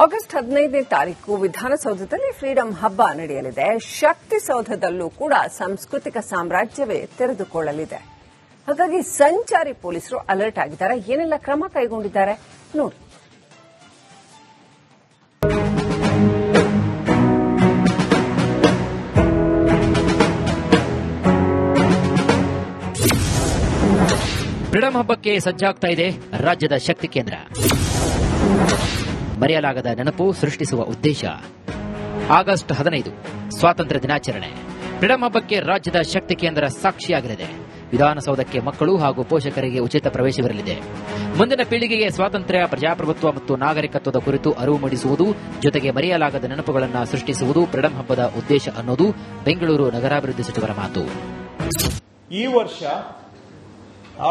August 15ನೇ ತಾರೀಕು ವಿಧಾನಸೌಧದಲ್ಲಿ freedom ಹಬ್ಬ ನಡೆಯಲಿದೆ. ಶಕ್ತಿಸೌಧದಲ್ಲೂ ಕೂಡ ಸಾಂಸ್ಕೃತಿಕ ಸಾಮ್ರಾಜ್ಯವೇ ತೆರೆದುಕೊಳ್ಳಲಿದೆ. ಹಾಗಾಗಿ ಸಂಚಾರಿ ಪೊಲೀಸರು ಅಲರ್ಟ್ ಆಗಿದ್ದಾರೆ. ಏನೆಲ್ಲ ಕ್ರಮ ಕೈಗೊಂಡಿದ್ದಾರೆ ನೋಡಿ. ಫ್ರೀಡಂ ಹಬ್ಬಕ್ಕೆ ಸಜ್ಜಾಗ್ತಾ ಇದೆ ರಾಜ್ಯದ ಶಕ್ತಿ ಕೇಂದ್ರ. ಮರೆಯಲಾಗದ ನೆನಪು ಸೃಷ್ಟಿಸುವ ಉದ್ದೇಶ. ಆಗಸ್ಟ್ 15 ಸ್ವಾತಂತ್ರ್ಯ ದಿನಾಚರಣೆ. ಫ್ರೀಡಂ ಹಬ್ಬಕ್ಕೆ ರಾಜ್ಯದ ಶಕ್ತಿ ಕೇಂದ್ರ ಸಾಕ್ಷಿಯಾಗಲಿದೆ. ವಿಧಾನಸೌಧಕ್ಕೆ ಮಕ್ಕಳು ಹಾಗೂ ಪೋಷಕರಿಗೆ ಉಚಿತ ಪ್ರವೇಶವಿರಲಿದೆ. ಮುಂದಿನ ಪೀಳಿಗೆಗೆ ಸ್ವಾತಂತ್ರ್ಯ, ಪ್ರಜಾಪ್ರಭುತ್ವ ಮತ್ತು ನಾಗರಿಕತ್ವದ ಕುರಿತು ಅರಿವು ಮೂಡಿಸುವುದು, ಜೊತೆಗೆ ಮರೆಯಲಾಗದ ನೆನಪುಗಳನ್ನು ಸೃಷ್ಟಿಸುವುದು ಫ್ರೀಡಂ ಹಬ್ಬದ ಉದ್ದೇಶ ಅನ್ನೋದು ಬೆಂಗಳೂರು ನಗರಾಭಿವೃದ್ಧಿ ಸಚಿವರ ಮಾತು. ಈ ವರ್ಷ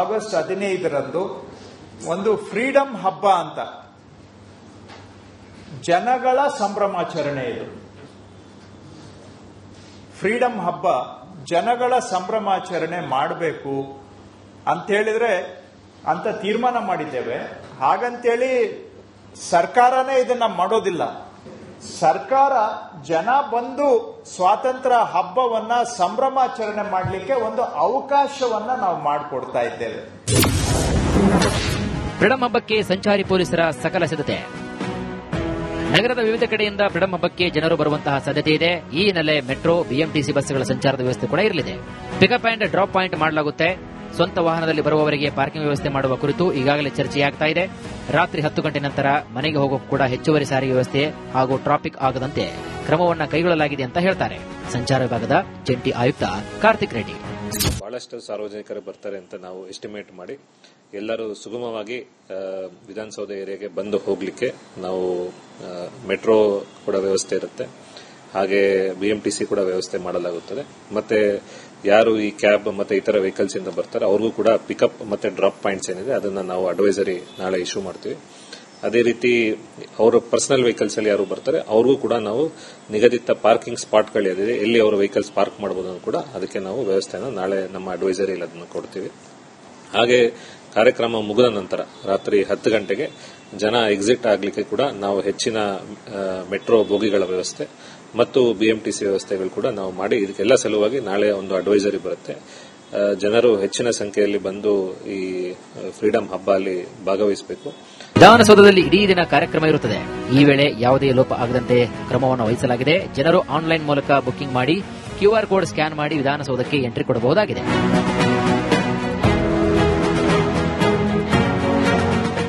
ಆಗಸ್ಟ್ 15ರಂದು ಒಂದು ಫ್ರೀಡಂ ಹಬ್ಬ ಅಂತ ಜನಗಳ ಸಂಭ್ರಮಾಚರಣೆ. ಇದು ಫ್ರೀಡಂ ಹಬ್ಬ ಜನಗಳ ಸಂಭ್ರಮಾಚರಣೆ ಮಾಡಬೇಕು ಅಂತ ಹೇಳಿದ್ರೆ ಅಂತ ತೀರ್ಮಾನ ಮಾಡಿದ್ದೇವೆ. ಹಾಗಂತೇಳಿ ಸರ್ಕಾರನೇ ಇದನ್ನ ಮಾಡೋದಿಲ್ಲ. ಸರ್ಕಾರ ಜನ ಬಂದು ಸ್ವಾತಂತ್ರ್ಯ ಹಬ್ಬವನ್ನ ಸಂಭ್ರಮಾಚರಣೆ ಮಾಡಲಿಕ್ಕೆ ಒಂದು ಅವಕಾಶವನ್ನ ನಾವು ಮಾಡಿಕೊಡ್ತಾ ಇದ್ದೇವೆ. ಫ್ರೀಡಂ ಹಬ್ಬಕ್ಕೆ ಸಂಚಾರಿ ಪೊಲೀಸರ ಸಕಲ ಸಿದ್ಧತೆ. ನಗರದ ವಿವಿಧ ಕಡೆಯಿಂದ ಫ್ರೀಡಂ ಹಬ್ಬಕ್ಕೆ ಜನರು ಬರುವಂತಹ ಸಾಧ್ಯತೆ ಇದೆ. ಈ ಹಿನ್ನೆಲೆ ಮೆಟ್ರೋ, ಬಿಎಂಟಿಸಿ ಬಸ್ಗಳ ಸಂಚಾರದ ವ್ಯವಸ್ಥೆ ಕೂಡ ಇರಲಿದೆ. ಪಿಕಪ್ ಅಂಡ್ ಡ್ರಾಪ್ ಪಾಯಿಂಟ್ ಮಾಡಲಾಗುತ್ತೆ. ಸ್ವಂತ ವಾಹನದಲ್ಲಿ ಬರುವವರಿಗೆ ಪಾರ್ಕಿಂಗ್ ವ್ಯವಸ್ಥೆ ಮಾಡುವ ಕುರಿತು ಈಗಾಗಲೇ ಚರ್ಚೆಯಾಗ್ತಾ ಇದೆ. ರಾತ್ರಿ 10 ಗಂಟೆ ನಂತರ ಮನೆಗೆ ಹೋಗೋಕೆ ಕೂಡ ಹೆಚ್ಚುವರಿ ಸಾರಿಗೆ ವ್ಯವಸ್ಥೆ ಹಾಗೂ ಟ್ರಾಫಿಕ್ ಆಗದಂತೆ ಕ್ರಮವನ್ನು ಕೈಗೊಳ್ಳಲಾಗಿದೆ ಅಂತ ಹೇಳ್ತಾರೆ ಸಂಚಾರ ವಿಭಾಗದ ಜಂಟಿ ಆಯುಕ್ತ ಕಾರ್ತಿಕ್ ರೆಡ್ಡಿ. ಬಹಳಷ್ಟು ಸಾರ್ವಜನಿಕರು ಬರ್ತಾರೆ ಅಂತ ನಾವು ಎಸ್ಟಿಮೇಟ್ ಮಾಡಿ ಎಲ್ಲರೂ ಸುಗಮವಾಗಿ ವಿಧಾನಸೌಧ ಏರಿಯಾಗೆ ಬಂದು ಹೋಗ್ಲಿಕ್ಕೆ ನಾವು ಮೆಟ್ರೋ ಕೂಡ ವ್ಯವಸ್ಥೆ ಇರುತ್ತೆ. ಹಾಗೆ ಬಿಎಂಟಿಸಿ ಕೂಡ ವ್ಯವಸ್ಥೆ ಮಾಡಲಾಗುತ್ತದೆ. ಮತ್ತೆ ಯಾರು ಈ ಕ್ಯಾಬ್ ಮತ್ತೆ ಇತರ ವೆಹಿಕಲ್ಸ್ ಇಂದ ಬರ್ತಾರೆ ಅವ್ರಿಗೂ ಕೂಡ ಪಿಕಪ್ ಮತ್ತೆ ಡ್ರಾಪ್ ಪಾಯಿಂಟ್ಸ್ ಏನಿದೆ ಅದನ್ನ ನಾವು ಅಡ್ವೈಸರಿ ನಾಳೆ ಇಶ್ಯೂ ಮಾಡ್ತೀವಿ. ಅದೇ ರೀತಿ ಅವರ ಪರ್ಸನಲ್ ವೆಹಿಕಲ್ಸ್ ಅಲ್ಲಿ ಯಾರು ಬರ್ತಾರೆ ಅವ್ರಿಗೂ ಕೂಡ ನಾವು ನಿಗದಿತ ಪಾರ್ಕಿಂಗ್ ಸ್ಪಾಟ್ಗಳಿದೆ, ಎಲ್ಲಿ ಅವರ ವೆಹಿಕಲ್ಸ್ ಪಾರ್ಕ್ ಮಾಡಬಹುದು ಕೂಡ ಅದಕ್ಕೆ ನಾವು ವ್ಯವಸ್ಥೆನ ನಾಳೆ ನಮ್ಮ ಅಡ್ವೈಸರಿಯಲ್ಲಿ ಅದನ್ನು ಕೊಡ್ತೀವಿ. ಹಾಗೆ ಕಾರ್ಯಕ್ರಮ ಮುಗಿದ ನಂತರ ರಾತ್ರಿ 10 ಗಂಟೆಗೆ ಜನ ಎಕ್ಸಿಟ್ ಆಗಲಿಕ್ಕೆ ಕೂಡ ನಾವು ಹೆಚ್ಚಿನ ಮೆಟ್ರೋ ಬೋಗಿಗಳ ವ್ಯವಸ್ಥೆ ಮತ್ತು ಬಿಎಂಟಿಸಿ ವ್ಯವಸ್ಥೆಗಳು ಕೂಡ ನಾವು ಮಾಡಿ ಇದಕ್ಕೆಲ್ಲ ಸಲುವಾಗಿ ನಾಳೆ ಒಂದು ಅಡ್ವೈಸರಿ ಬರುತ್ತೆ. ಜನರು ಹೆಚ್ಚಿನ ಸಂಖ್ಯೆಯಲ್ಲಿ ಬಂದು ಈ ಫ್ರೀಡಂ ಹಬ್ಬ ಅಲ್ಲಿ ಭಾಗವಹಿಸಬೇಕು. ವಿಧಾನಸೌಧದಲ್ಲಿ ಇಡೀ ದಿನ ಕಾರ್ಯಕ್ರಮ ಇರುತ್ತದೆ. ಈ ವೇಳೆ ಯಾವುದೇ ಲೋಪ ಆಗದಂತೆ ಕ್ರಮವನ್ನು ವಹಿಸಲಾಗಿದೆ. ಜನರು ಆನ್ಲೈನ್ ಮೂಲಕ ಬುಕಿಂಗ್ ಮಾಡಿ QR ಕೋಡ್ ಸ್ಕ್ಯಾನ್ ಮಾಡಿ ವಿಧಾನಸೌಧಕ್ಕೆ ಎಂಟ್ರಿ ಕೊಡಬಹುದಾಗಿದೆ.